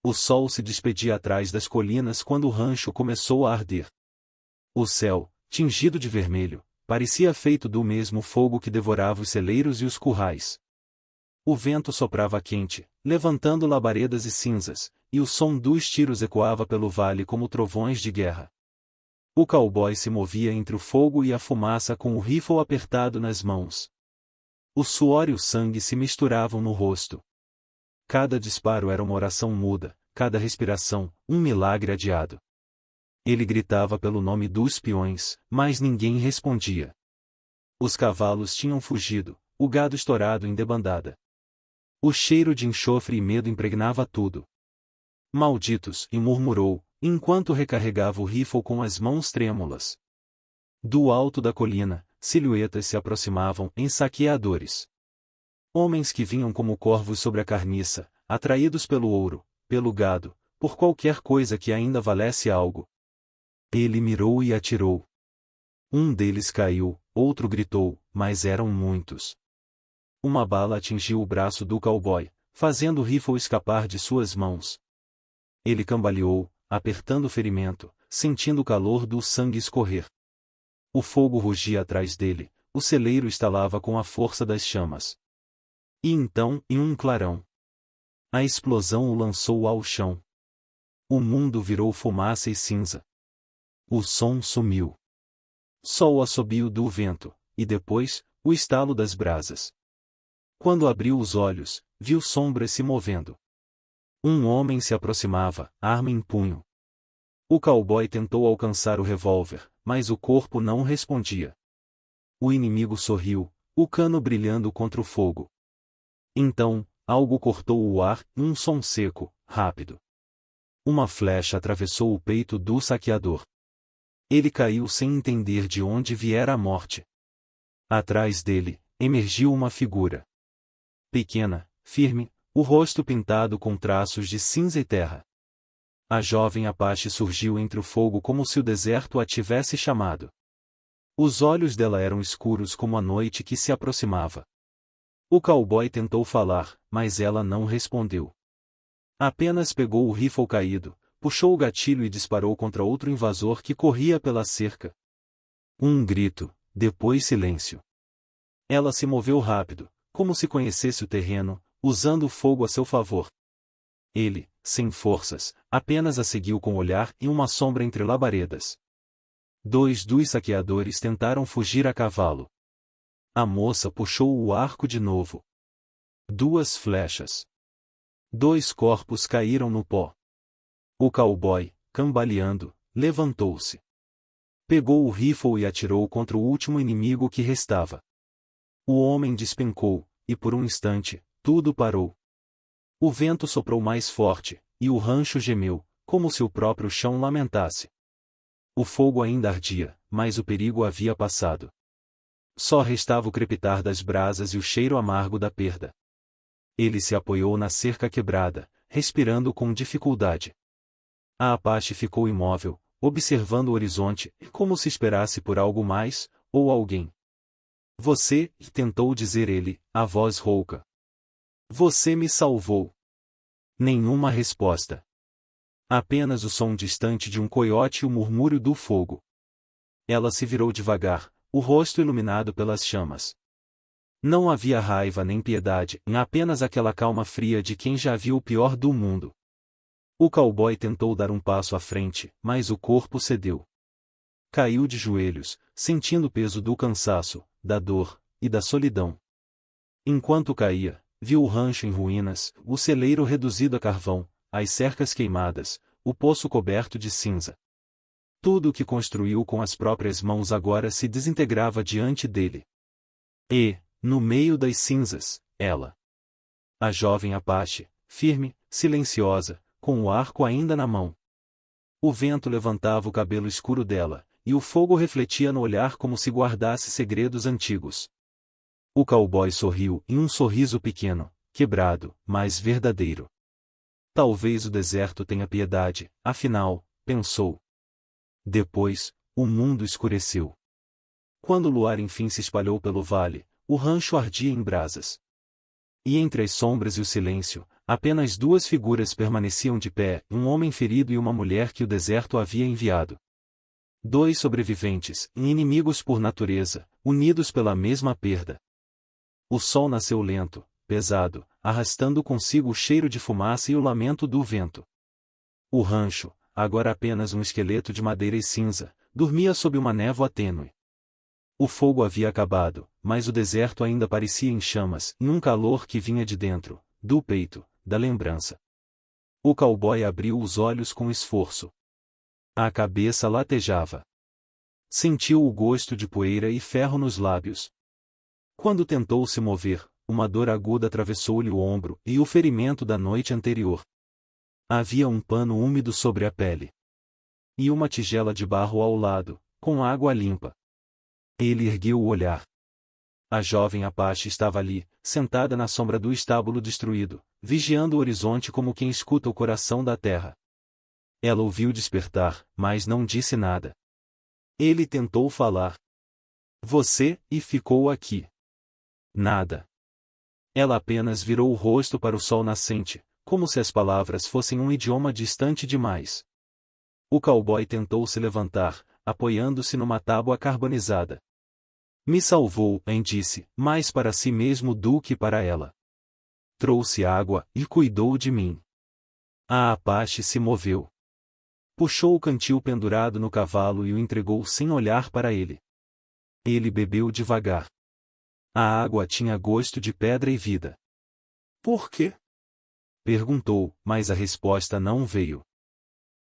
O sol se despedia atrás das colinas quando o rancho começou a arder. O céu, tingido de vermelho, parecia feito do mesmo fogo que devorava os celeiros e os currais. O vento soprava quente, levantando labaredas e cinzas, e o som dos tiros ecoava pelo vale como trovões de guerra. O cowboy se movia entre o fogo e a fumaça com o rifle apertado nas mãos. O suor e o sangue se misturavam no rosto. Cada disparo era uma oração muda, cada respiração, um milagre adiado. Ele gritava pelo nome dos peões, mas ninguém respondia. Os cavalos tinham fugido, o gado estourado em debandada. O cheiro de enxofre e medo impregnava tudo. Malditos, e murmurou, enquanto recarregava o rifle com as mãos trêmulas. Do alto da colina, silhuetas se aproximavam em saqueadores. Homens que vinham como corvos sobre a carniça, atraídos pelo ouro, pelo gado, por qualquer coisa que ainda valesse algo. Ele mirou e atirou. Um deles caiu, outro gritou, mas eram muitos. Uma bala atingiu o braço do cowboy, fazendo o rifle escapar de suas mãos. Ele cambaleou, apertando o ferimento, sentindo o calor do sangue escorrer. O fogo rugia atrás dele, o celeiro estalava com a força das chamas. E então, em um clarão, a explosão o lançou ao chão. O mundo virou fumaça e cinza. O som sumiu. Só o assobio do vento, e depois, o estalo das brasas. Quando abriu os olhos, viu sombras se movendo. Um homem se aproximava, arma em punho. O cowboy tentou alcançar o revólver, mas o corpo não respondia. O inimigo sorriu, o cano brilhando contra o fogo. Então, algo cortou o ar, um som seco, rápido. Uma flecha atravessou o peito do saqueador. Ele caiu sem entender de onde viera a morte. Atrás dele, emergiu uma figura. Pequena, firme, o rosto pintado com traços de cinza e terra. A jovem Apache surgiu entre o fogo como se o deserto a tivesse chamado. Os olhos dela eram escuros como a noite que se aproximava. O cowboy tentou falar, mas ela não respondeu. Apenas pegou o rifle caído, puxou o gatilho e disparou contra outro invasor que corria pela cerca. Um grito, depois silêncio. Ela se moveu rápido, como se conhecesse o terreno, usando o fogo a seu favor. Ele, sem forças, apenas a seguiu com o olhar e uma sombra entre labaredas. Dois dos saqueadores tentaram fugir a cavalo. A moça puxou o arco de novo. 2 flechas. 2 corpos caíram no pó. O cowboy, cambaleando, levantou-se. Pegou o rifle e atirou contra o último inimigo que restava. O homem despencou, e por um instante, tudo parou. O vento soprou mais forte, e o rancho gemeu, como se o próprio chão lamentasse. O fogo ainda ardia, mas o perigo havia passado. Só restava o crepitar das brasas e o cheiro amargo da perda. Ele se apoiou na cerca quebrada, respirando com dificuldade. A Apache ficou imóvel, observando o horizonte, como se esperasse por algo mais, ou alguém. Você, tentou dizer ele, a voz rouca. Você me salvou. Nenhuma resposta. Apenas o som distante de um coiote e o murmúrio do fogo. Ela se virou devagar, o rosto iluminado pelas chamas. Não havia raiva nem piedade, apenas aquela calma fria de quem já viu o pior do mundo. O cowboy tentou dar um passo à frente, mas o corpo cedeu. Caiu de joelhos, sentindo o peso do cansaço, da dor, e da solidão. Enquanto caía, viu o rancho em ruínas, o celeiro reduzido a carvão, as cercas queimadas, o poço coberto de cinza. Tudo o que construiu com as próprias mãos agora se desintegrava diante dele. E, no meio das cinzas, ela. A jovem Apache, firme, silenciosa, com o arco ainda na mão. O vento levantava o cabelo escuro dela, e o fogo refletia no olhar como se guardasse segredos antigos. O cowboy sorriu em um sorriso pequeno, quebrado, mas verdadeiro. Talvez o deserto tenha piedade, afinal, pensou. Depois, o mundo escureceu. Quando o luar enfim se espalhou pelo vale, o rancho ardia em brasas. E entre as sombras e o silêncio, apenas duas figuras permaneciam de pé, um homem ferido e uma mulher que o deserto havia enviado. Dois sobreviventes, inimigos por natureza, unidos pela mesma perda. O sol nasceu lento, pesado, arrastando consigo o cheiro de fumaça e o lamento do vento. O rancho, agora apenas um esqueleto de madeira e cinza, dormia sob uma névoa tênue. O fogo havia acabado, mas o deserto ainda parecia em chamas, num calor que vinha de dentro, do peito, da lembrança. O cowboy abriu os olhos com esforço. A cabeça latejava. Sentiu o gosto de poeira e ferro nos lábios. Quando tentou se mover, uma dor aguda atravessou-lhe o ombro e o ferimento da noite anterior. Havia um pano úmido sobre a pele. E uma tigela de barro ao lado, com água limpa. Ele ergueu o olhar. A jovem Apache estava ali, sentada na sombra do estábulo destruído, vigiando o horizonte como quem escuta o coração da terra. Ela ouviu despertar, mas não disse nada. Ele tentou falar. Você, e ficou aqui. Nada. Ela apenas virou o rosto para o sol nascente, como se as palavras fossem um idioma distante demais. O cowboy tentou se levantar, apoiando-se numa tábua carbonizada. Me salvou, disse, mais para si mesmo do que para ela. Trouxe água e cuidou de mim. A Apache se moveu. Puxou o cantil pendurado no cavalo e o entregou sem olhar para ele. Ele bebeu devagar. A água tinha gosto de pedra e vida. Por quê? Perguntou, mas a resposta não veio.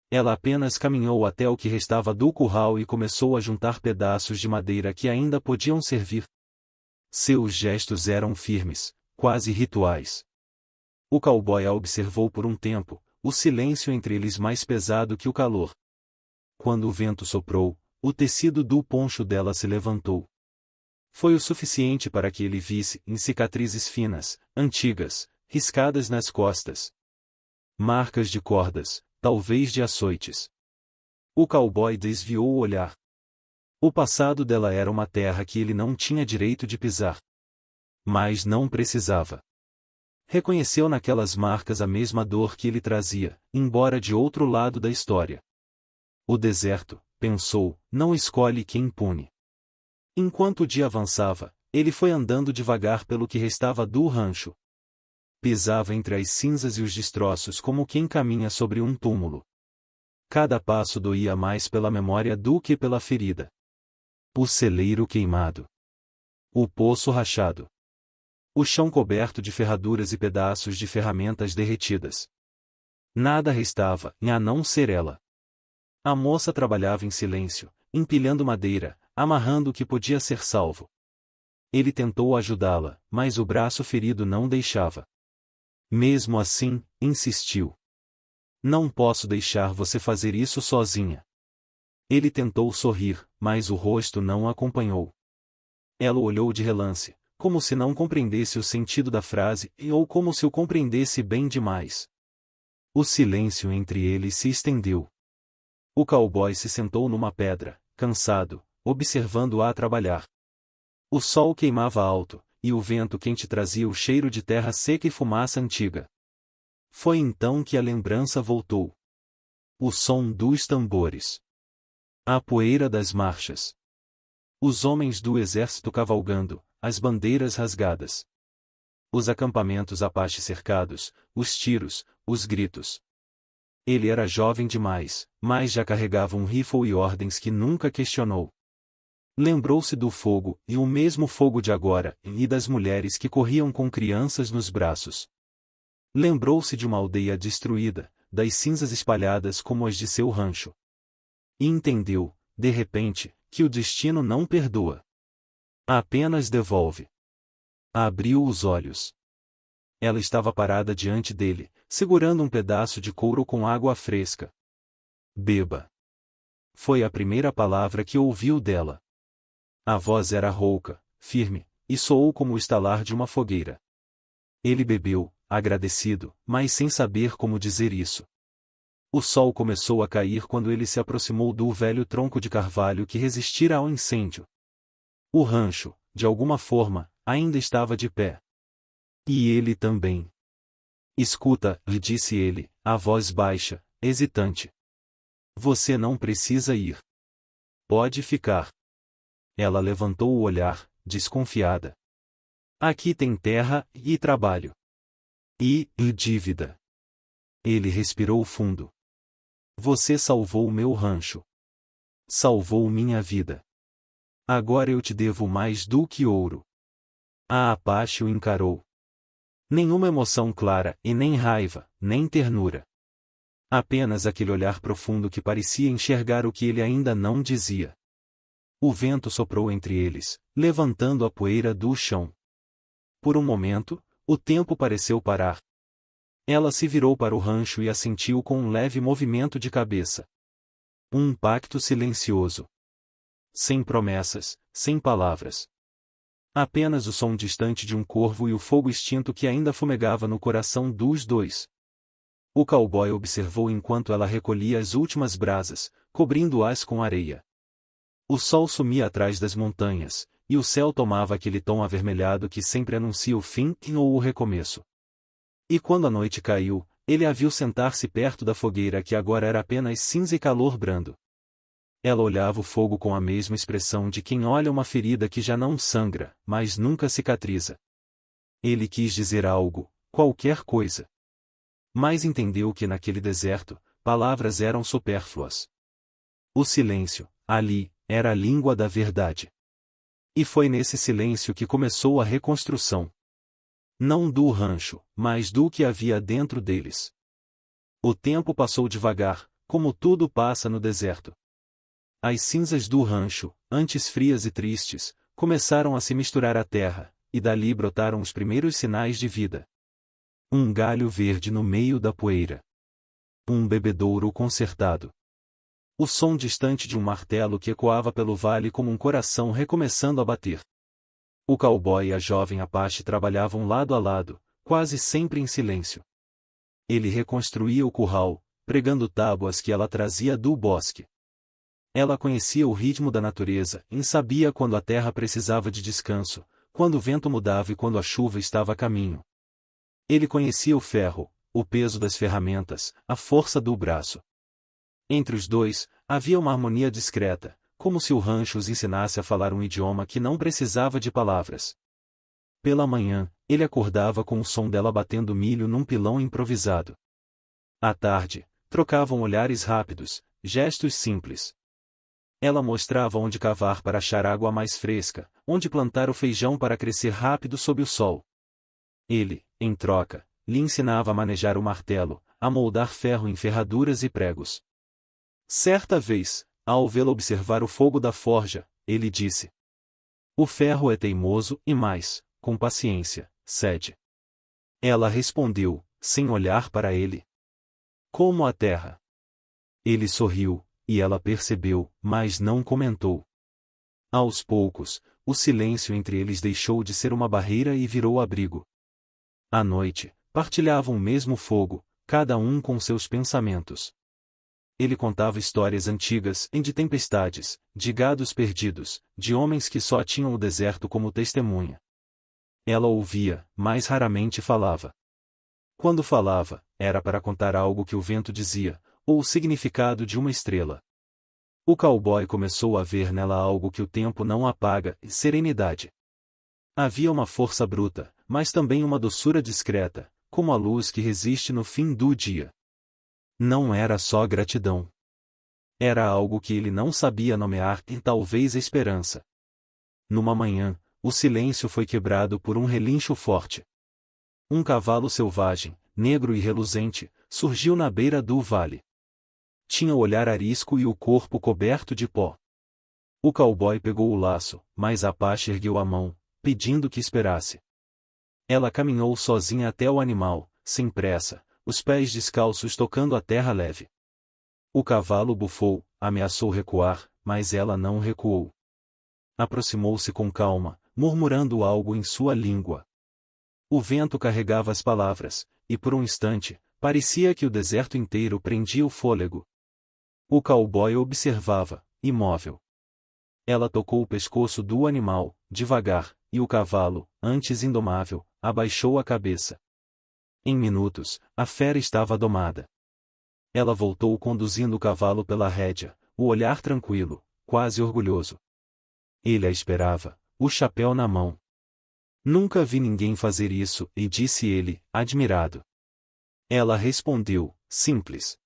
Ela apenas caminhou até o que restava do curral e começou a juntar pedaços de madeira que ainda podiam servir. Seus gestos eram firmes, quase rituais. O cowboy a observou por um tempo, o silêncio entre eles mais pesado que o calor. Quando o vento soprou, o tecido do poncho dela se levantou. Foi o suficiente para que ele visse, em cicatrizes finas, antigas, riscadas nas costas. Marcas de cordas, talvez de açoites. O cowboy desviou o olhar. O passado dela era uma terra que ele não tinha direito de pisar. Mas não precisava. Reconheceu naquelas marcas a mesma dor que ele trazia, embora de outro lado da história. O deserto, pensou, não escolhe quem pune. Enquanto o dia avançava, ele foi andando devagar pelo que restava do rancho. Pisava entre as cinzas e os destroços como quem caminha sobre um túmulo. Cada passo doía mais pela memória do que pela ferida. O celeiro queimado. O poço rachado. O chão coberto de ferraduras e pedaços de ferramentas derretidas. Nada restava, a não ser ela. A moça trabalhava em silêncio, empilhando madeira, amarrando o que podia ser salvo. Ele tentou ajudá-la, mas o braço ferido não deixava. Mesmo assim, insistiu. Não posso deixar você fazer isso sozinha. Ele tentou sorrir, mas o rosto não acompanhou. Ela olhou de relance, como se não compreendesse o sentido da frase, ou como se o compreendesse bem demais. O silêncio entre eles se estendeu. O cowboy se sentou numa pedra, cansado, observando-a trabalhar. O sol queimava alto, e o vento quente trazia o cheiro de terra seca e fumaça antiga. Foi então que a lembrança voltou. O som dos tambores. A poeira das marchas. Os homens do exército cavalgando, as bandeiras rasgadas. Os acampamentos Apache cercados, os tiros, os gritos. Ele era jovem demais, mas já carregava um rifle e ordens que nunca questionou. Lembrou-se do fogo, e o mesmo fogo de agora, e das mulheres que corriam com crianças nos braços. Lembrou-se de uma aldeia destruída, das cinzas espalhadas como as de seu rancho. E entendeu, de repente, que o destino não perdoa. Apenas devolve. Abriu os olhos. Ela estava parada diante dele, segurando um pedaço de couro com água fresca. Beba. Foi a primeira palavra que ouviu dela. A voz era rouca, firme, e soou como o estalar de uma fogueira. Ele bebeu, agradecido, mas sem saber como dizer isso. O sol começou a cair quando ele se aproximou do velho tronco de carvalho que resistira ao incêndio. O rancho, de alguma forma, ainda estava de pé. E ele também. Escuta, lhe disse ele, a voz baixa, hesitante. Você não precisa ir. Pode ficar. Ela levantou o olhar, desconfiada. Aqui tem terra e trabalho. E dívida. Ele respirou fundo. Você salvou meu rancho. Salvou minha vida. Agora eu te devo mais do que ouro. A Apache o encarou. Nenhuma emoção clara, e nem raiva, nem ternura. Apenas aquele olhar profundo que parecia enxergar o que ele ainda não dizia. O vento soprou entre eles, levantando a poeira do chão. Por um momento, o tempo pareceu parar. Ela se virou para o rancho e assentiu com um leve movimento de cabeça. Um pacto silencioso. Sem promessas, sem palavras. Apenas o som distante de um corvo e o fogo extinto que ainda fumegava no coração dos dois. O cowboy observou enquanto ela recolhia as últimas brasas, cobrindo-as com areia. O sol sumia atrás das montanhas, e o céu tomava aquele tom avermelhado que sempre anuncia o fim ou o recomeço. E quando a noite caiu, ele a viu sentar-se perto da fogueira que agora era apenas cinza e calor brando. Ela olhava o fogo com a mesma expressão de quem olha uma ferida que já não sangra, mas nunca cicatriza. Ele quis dizer algo, qualquer coisa. Mas entendeu que naquele deserto, palavras eram supérfluas. O silêncio, ali, era a língua da verdade. E foi nesse silêncio que começou a reconstrução. Não do rancho, mas do que havia dentro deles. O tempo passou devagar, como tudo passa no deserto. As cinzas do rancho, antes frias e tristes, começaram a se misturar à terra, e dali brotaram os primeiros sinais de vida. Um galho verde no meio da poeira. Um bebedouro consertado. O som distante de um martelo que ecoava pelo vale como um coração recomeçando a bater. O cowboy e a jovem Apache trabalhavam lado a lado, quase sempre em silêncio. Ele reconstruía o curral, pregando tábuas que ela trazia do bosque. Ela conhecia o ritmo da natureza e sabia quando a terra precisava de descanso, quando o vento mudava e quando a chuva estava a caminho. Ele conhecia o ferro, o peso das ferramentas, a força do braço. Entre os dois, havia uma harmonia discreta, como se o rancho os ensinasse a falar um idioma que não precisava de palavras. Pela manhã, ele acordava com o som dela batendo milho num pilão improvisado. À tarde, trocavam olhares rápidos, gestos simples. Ela mostrava onde cavar para achar água mais fresca, onde plantar o feijão para crescer rápido sob o sol. Ele, em troca, lhe ensinava a manejar o martelo, a moldar ferro em ferraduras e pregos. Certa vez, ao vê-la observar o fogo da forja, ele disse: "O ferro é teimoso e mais, com paciência, cede." Ela respondeu, sem olhar para ele: "Como a terra." Ele sorriu, e ela percebeu, mas não comentou. Aos poucos, o silêncio entre eles deixou de ser uma barreira e virou abrigo. À noite, partilhavam o mesmo fogo, cada um com seus pensamentos. Ele contava histórias antigas de tempestades, de gados perdidos, de homens que só tinham o deserto como testemunha. Ela ouvia, mas raramente falava. Quando falava, era para contar algo que o vento dizia, ou o significado de uma estrela. O cowboy começou a ver nela algo que o tempo não apaga, serenidade. Havia uma força bruta, mas também uma doçura discreta, como a luz que resiste no fim do dia. Não era só gratidão. Era algo que ele não sabia nomear e talvez esperança. Numa manhã, o silêncio foi quebrado por um relincho forte. Um cavalo selvagem, negro e reluzente, surgiu na beira do vale. Tinha o olhar arisco e o corpo coberto de pó. O cowboy pegou o laço, mas a Apache ergueu a mão, pedindo que esperasse. Ela caminhou sozinha até o animal, sem pressa, os pés descalços tocando a terra leve. O cavalo bufou, ameaçou recuar, mas ela não recuou. Aproximou-se com calma, murmurando algo em sua língua. O vento carregava as palavras, e por um instante, parecia que o deserto inteiro prendia o fôlego. O cowboy observava, imóvel. Ela tocou o pescoço do animal, devagar, e o cavalo, antes indomável, abaixou a cabeça. Em minutos, a fera estava domada. Ela voltou conduzindo o cavalo pela rédea, o olhar tranquilo, quase orgulhoso. Ele a esperava, o chapéu na mão. Nunca vi ninguém fazer isso, e disse ele, admirado. Ela respondeu, simples.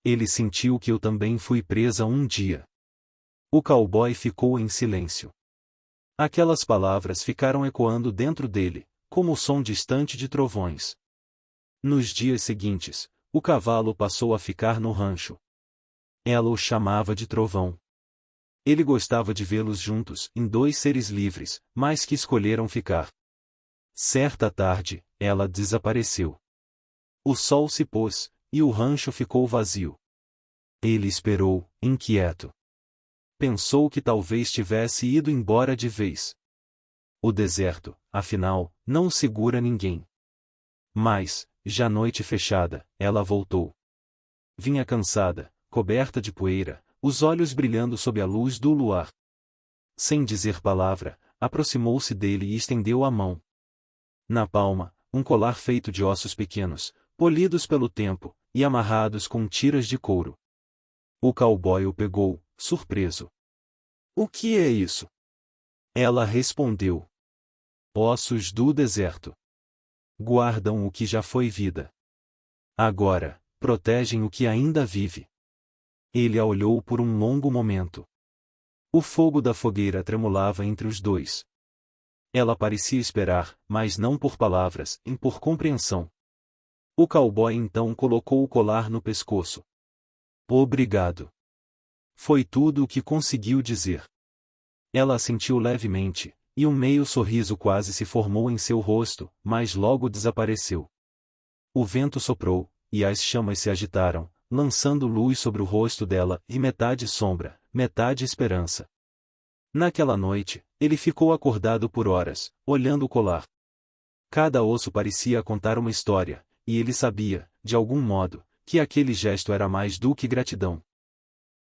Ele sentiu que eu também fui presa um dia. O cowboy ficou em silêncio. Aquelas palavras ficaram ecoando dentro dele, como o som distante de trovões. Nos dias seguintes, o cavalo passou a ficar no rancho. Ela o chamava de Trovão. Ele gostava de vê-los juntos, em dois seres livres, mas que escolheram ficar. Certa tarde, ela desapareceu. O sol se pôs, e o rancho ficou vazio. Ele esperou, inquieto. Pensou que talvez tivesse ido embora de vez. O deserto, afinal, não segura ninguém. Mas, já noite fechada, ela voltou. Vinha cansada, coberta de poeira, os olhos brilhando sob a luz do luar. Sem dizer palavra, aproximou-se dele e estendeu a mão. Na palma, um colar feito de ossos pequenos, polidos pelo tempo, e amarrados com tiras de couro. O cowboy o pegou, surpreso. "O que é isso?" Ela respondeu. "Ossos do deserto. Guardam o que já foi vida. Agora, protegem o que ainda vive." Ele a olhou por um longo momento. O fogo da fogueira tremulava entre os dois. Ela parecia esperar, mas não por palavras, e por compreensão. O cowboy então colocou o colar no pescoço. "Obrigado." Foi tudo o que conseguiu dizer. Ela assentiu levemente, e um meio sorriso quase se formou em seu rosto, mas logo desapareceu. O vento soprou, e as chamas se agitaram, lançando luz sobre o rosto dela, e metade sombra, metade esperança. Naquela noite, ele ficou acordado por horas, olhando o colar. Cada osso parecia contar uma história, e ele sabia, de algum modo, que aquele gesto era mais do que gratidão.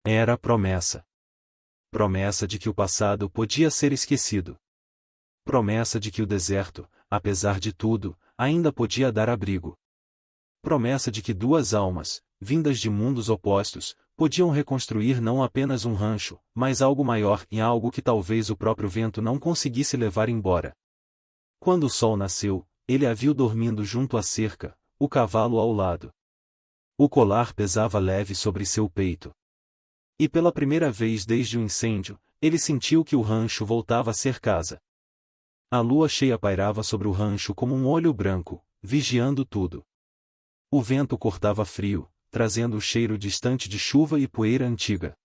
Era promessa. Promessa de que o passado podia ser esquecido. Promessa de que o deserto, apesar de tudo, ainda podia dar abrigo. Promessa de que duas almas, vindas de mundos opostos, podiam reconstruir não apenas um rancho, mas algo maior e algo que talvez o próprio vento não conseguisse levar embora. Quando o sol nasceu, ele a viu dormindo junto à cerca, o cavalo ao lado. O colar pesava leve sobre seu peito. E pela primeira vez desde o incêndio, ele sentiu que o rancho voltava a ser casa. A lua cheia pairava sobre o rancho como um olho branco, vigiando tudo. O vento cortava frio, trazendo o cheiro distante de chuva e poeira antiga.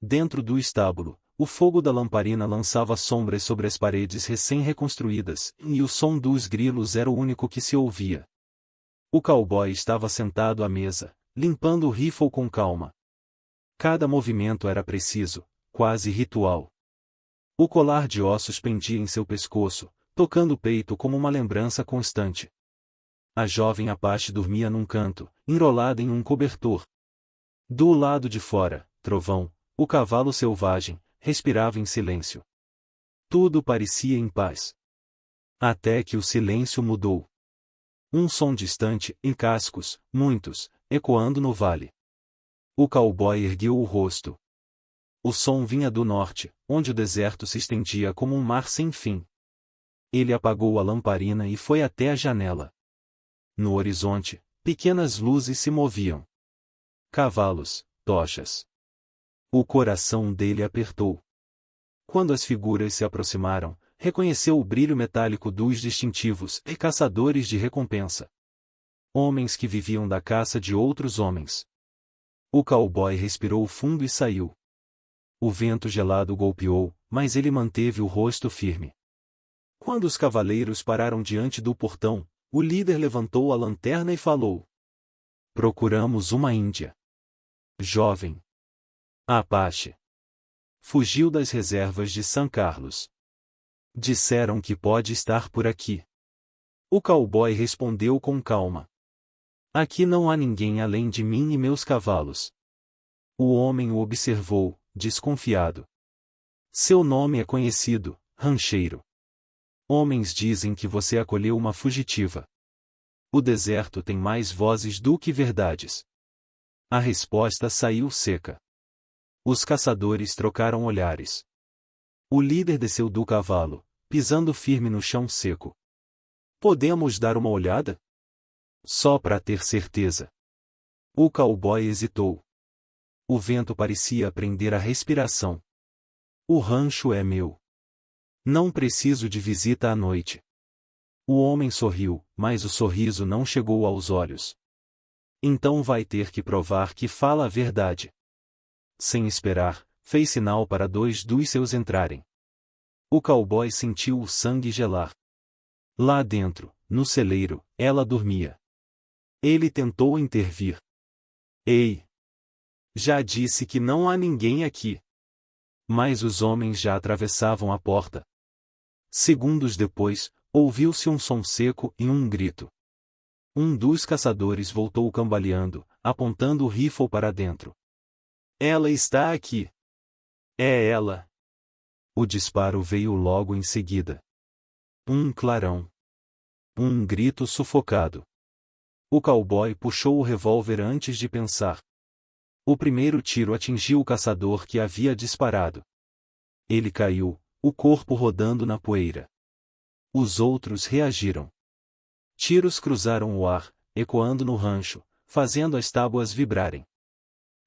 Dentro do estábulo, o fogo da lamparina lançava sombras sobre as paredes recém-reconstruídas, e o som dos grilos era o único que se ouvia. O cowboy estava sentado à mesa, limpando o rifle com calma. Cada movimento era preciso, quase ritual. O colar de ossos pendia em seu pescoço, tocando o peito como uma lembrança constante. A jovem Apache dormia num canto, enrolada em um cobertor. Do lado de fora, Trovão, o cavalo selvagem, respirava em silêncio. Tudo parecia em paz. Até que o silêncio mudou. Um som distante, em cascos, muitos, ecoando no vale. O cowboy ergueu o rosto. O som vinha do norte, onde o deserto se estendia como um mar sem fim. Ele apagou a lamparina e foi até a janela. No horizonte, pequenas luzes se moviam. Cavalos, tochas. O coração dele apertou. Quando as figuras se aproximaram, reconheceu o brilho metálico dos distintivos e caçadores de recompensa. Homens que viviam da caça de outros homens. O cowboy respirou fundo e saiu. O vento gelado golpeou, mas ele manteve o rosto firme. Quando os cavaleiros pararam diante do portão, o líder levantou a lanterna e falou: "Procuramos uma índia. Jovem. Apache. Fugiu das reservas de San Carlos. Disseram que pode estar por aqui." O cowboy respondeu com calma: "Aqui não há ninguém além de mim e meus cavalos." O homem o observou, desconfiado. "Seu nome é conhecido, rancheiro." Homens dizem que você acolheu uma fugitiva. O deserto tem mais vozes do que verdades. A resposta saiu seca. Os caçadores trocaram olhares. O líder desceu do cavalo, pisando firme no chão seco. Podemos dar uma olhada? Só para ter certeza. O cowboy hesitou. O vento parecia prender a respiração. O rancho é meu. Não preciso de visita à noite. O homem sorriu, mas o sorriso não chegou aos olhos. Então vai ter que provar que fala a verdade. Sem esperar, fez sinal para 2 dos seus entrarem. O cowboy sentiu o sangue gelar. Lá dentro, no celeiro, ela dormia. Ele tentou intervir. Ei! Já disse que não há ninguém aqui. Mas os homens já atravessavam a porta. Segundos depois, ouviu-se um som seco e um grito. Um dos caçadores voltou cambaleando, apontando o rifle para dentro. Ela está aqui. É ela. O disparo veio logo em seguida. Um clarão. Um grito sufocado. O cowboy puxou o revólver antes de pensar. O primeiro tiro atingiu o caçador que havia disparado. Ele caiu, o corpo rodando na poeira. Os outros reagiram. Tiros cruzaram o ar, ecoando no rancho, fazendo as tábuas vibrarem.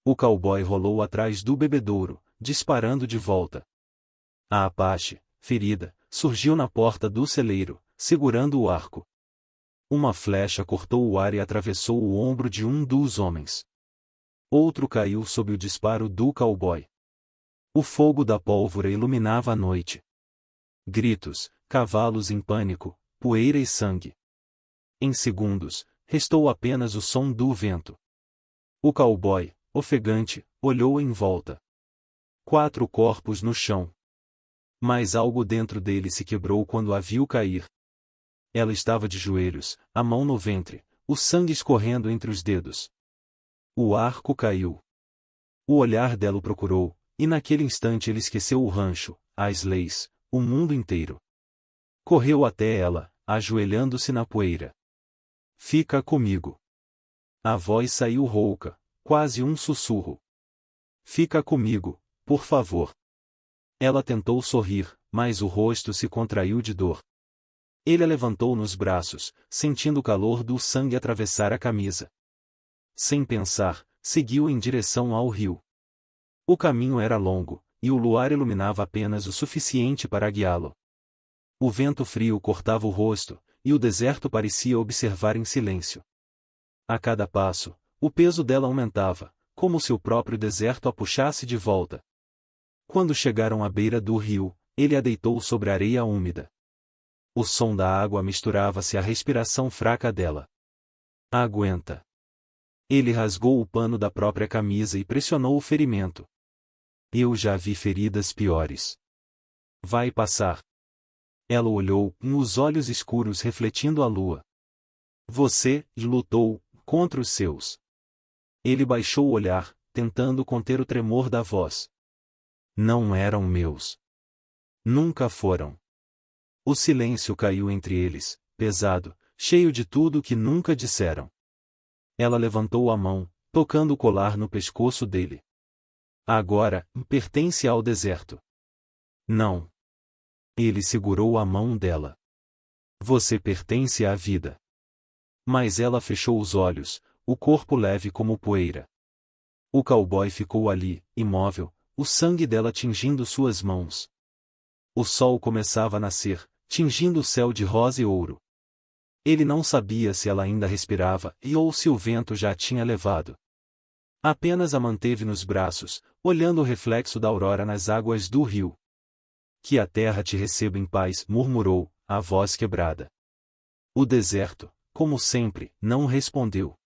O cowboy rolou atrás do bebedouro, disparando de volta. A Apache, ferida, surgiu na porta do celeiro, segurando o arco. Uma flecha cortou o ar e atravessou o ombro de um dos homens. Outro caiu sob o disparo do cowboy. O fogo da pólvora iluminava a noite. Gritos, cavalos em pânico, poeira e sangue. Em segundos, restou apenas o som do vento. O cowboy, ofegante, olhou em volta. 4 corpos no chão. Mas algo dentro dele se quebrou quando a viu cair. Ela estava de joelhos, a mão no ventre, o sangue escorrendo entre os dedos. O arco caiu. O olhar dela o procurou, e naquele instante ele esqueceu o rancho, as leis, o mundo inteiro. Correu até ela, ajoelhando-se na poeira. Fica comigo. A voz saiu rouca, quase um sussurro. Fica comigo, por favor. Ela tentou sorrir, mas o rosto se contraiu de dor. Ele a levantou nos braços, sentindo o calor do sangue atravessar a camisa. Sem pensar, seguiu em direção ao rio. O caminho era longo, e o luar iluminava apenas o suficiente para guiá-lo. O vento frio cortava o rosto, e o deserto parecia observar em silêncio. A cada passo, o peso dela aumentava, como se o próprio deserto a puxasse de volta. Quando chegaram à beira do rio, ele a deitou sobre a areia úmida. O som da água misturava-se à respiração fraca dela. Aguenta. Ele rasgou o pano da própria camisa e pressionou o ferimento. Eu já vi feridas piores. Vai passar. Ela olhou, os olhos escuros refletindo a lua. Você lutou contra os seus. Ele baixou o olhar, tentando conter o tremor da voz. Não eram meus. Nunca foram. O silêncio caiu entre eles, pesado, cheio de tudo que nunca disseram. Ela levantou a mão, tocando o colar no pescoço dele. Agora, pertence ao deserto. Não. Ele segurou a mão dela. Você pertence à vida. Mas ela fechou os olhos, o corpo leve como poeira. O cowboy ficou ali, imóvel, o sangue dela tingindo suas mãos. O sol começava a nascer, tingindo o céu de rosa e ouro. Ele não sabia se ela ainda respirava ou se o vento já a tinha levado. Apenas a manteve nos braços, olhando o reflexo da aurora nas águas do rio. Que a terra te receba em paz, murmurou, a voz quebrada. O deserto, como sempre, não respondeu.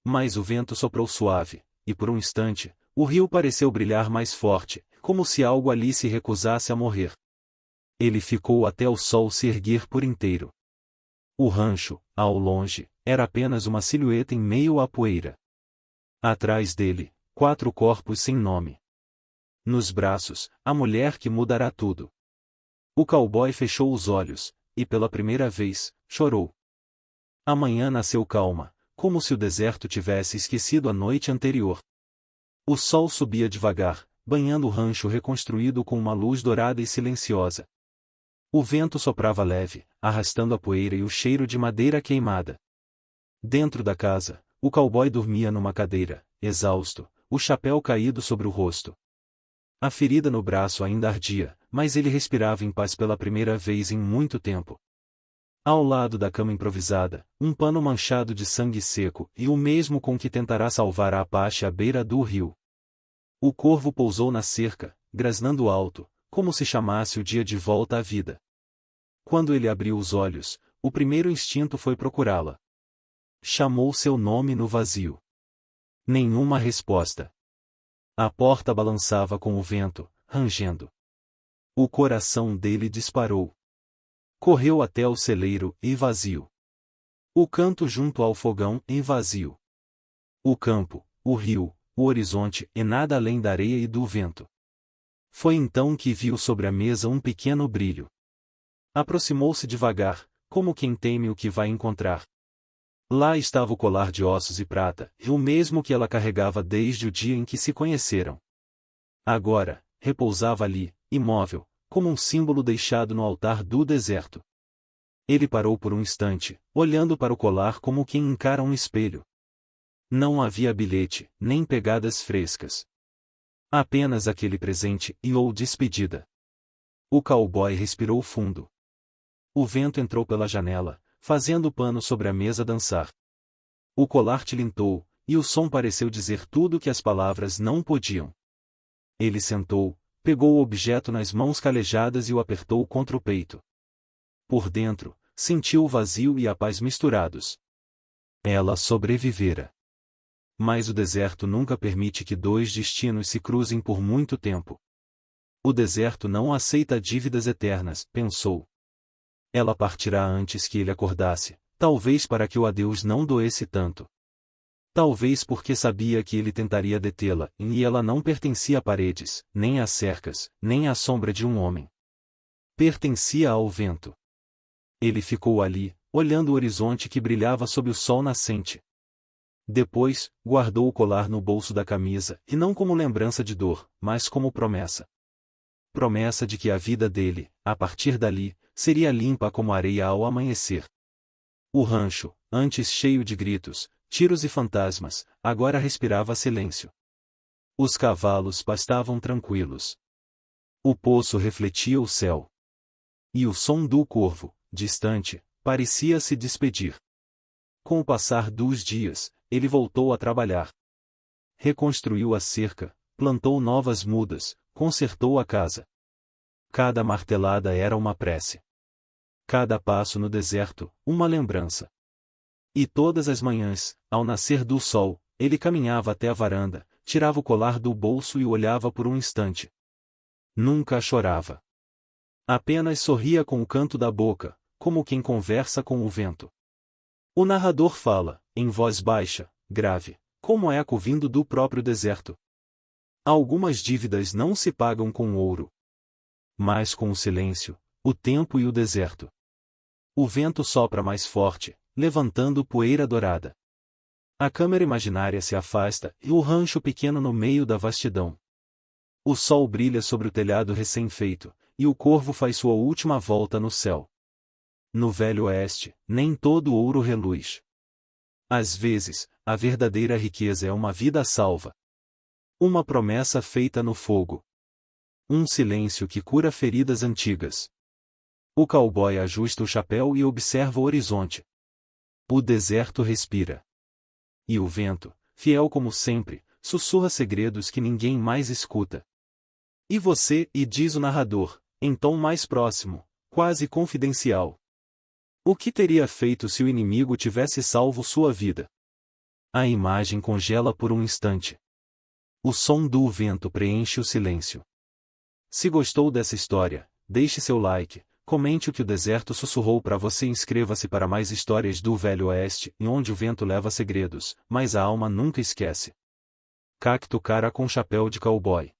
Mas o vento soprou suave, e por um instante, o rio pareceu brilhar mais forte, como se algo ali se recusasse a morrer. Ele ficou até o sol se erguer por inteiro. O rancho, ao longe, era apenas uma silhueta em meio à poeira. Atrás dele, 4 corpos sem nome. Nos braços, a mulher que mudará tudo. O cowboy fechou os olhos, e pela primeira vez, chorou. Amanhã nasceu calma, como se o deserto tivesse esquecido a noite anterior. O sol subia devagar, banhando o rancho reconstruído com uma luz dourada e silenciosa. O vento soprava leve, arrastando a poeira e o cheiro de madeira queimada. Dentro da casa, o cowboy dormia numa cadeira, exausto, o chapéu caído sobre o rosto. A ferida no braço ainda ardia, mas ele respirava em paz pela primeira vez em muito tempo. Ao lado da cama improvisada, um pano manchado de sangue seco e o mesmo com que tentará salvar a Apache à beira do rio. O corvo pousou na cerca, grasnando alto, como se chamasse o dia de volta à vida. Quando ele abriu os olhos, o primeiro instinto foi procurá-la. Chamou seu nome no vazio. Nenhuma resposta. A porta balançava com o vento, rangendo. O coração dele disparou. Correu até o celeiro, e vazio. O canto junto ao fogão, e vazio. O campo, o rio, o horizonte, e nada além da areia e do vento. Foi então que viu sobre a mesa um pequeno brilho. Aproximou-se devagar, como quem teme o que vai encontrar. Lá estava o colar de ossos e prata, e o mesmo que ela carregava desde o dia em que se conheceram. Agora, repousava ali, imóvel, como um símbolo deixado no altar do deserto. Ele parou por um instante, olhando para o colar como quem encara um espelho. Não havia bilhete, nem pegadas frescas. Apenas aquele presente ou despedida. O cowboy respirou fundo. O vento entrou pela janela, fazendo o pano sobre a mesa dançar. O colar tilintou, e o som pareceu dizer tudo que as palavras não podiam. Ele sentou, pegou o objeto nas mãos calejadas e o apertou contra o peito. Por dentro, sentiu o vazio e a paz misturados. Ela sobrevivera. Mas o deserto nunca permite que dois destinos se cruzem por muito tempo. O deserto não aceita dívidas eternas, pensou. Ela partirá antes que ele acordasse, talvez para que o adeus não doesse tanto. Talvez porque sabia que ele tentaria detê-la, e ela não pertencia a paredes, nem a cercas, nem à sombra de um homem. Pertencia ao vento. Ele ficou ali, olhando o horizonte que brilhava sob o sol nascente. Depois, guardou o colar no bolso da camisa, e não como lembrança de dor, mas como promessa. Promessa de que a vida dele, a partir dali, seria limpa como areia ao amanhecer. O rancho, antes cheio de gritos, tiros e fantasmas, agora respirava silêncio. Os cavalos pastavam tranquilos. O poço refletia o céu. E o som do corvo, distante, parecia se despedir. Com o passar dos dias, ele voltou a trabalhar. Reconstruiu a cerca, plantou novas mudas, consertou a casa. Cada martelada era uma prece. Cada passo no deserto, uma lembrança. E todas as manhãs, ao nascer do sol, ele caminhava até a varanda, tirava o colar do bolso e o olhava por um instante. Nunca chorava. Apenas sorria com o canto da boca, como quem conversa com o vento. O narrador fala, em voz baixa, grave, como eco vindo do próprio deserto. Algumas dívidas não se pagam com ouro, mas com o silêncio, o tempo e o deserto. O vento sopra mais forte, levantando poeira dourada. A câmera imaginária se afasta e o rancho pequeno no meio da vastidão. O sol brilha sobre o telhado recém-feito, e o corvo faz sua última volta no céu. No Velho Oeste, nem todo ouro reluz. Às vezes, a verdadeira riqueza é uma vida salva. Uma promessa feita no fogo. Um silêncio que cura feridas antigas. O cowboy ajusta o chapéu e observa o horizonte. O deserto respira. E o vento, fiel como sempre, sussurra segredos que ninguém mais escuta. E você, e diz o narrador, em tom mais próximo, quase confidencial. O que teria feito se o inimigo tivesse salvo sua vida? A imagem congela por um instante. O som do vento preenche o silêncio. Se gostou dessa história, deixe seu like, comente o que o deserto sussurrou para você e inscreva-se para mais histórias do Velho Oeste, onde o vento leva segredos, mas a alma nunca esquece. Cacto cara com chapéu de cowboy.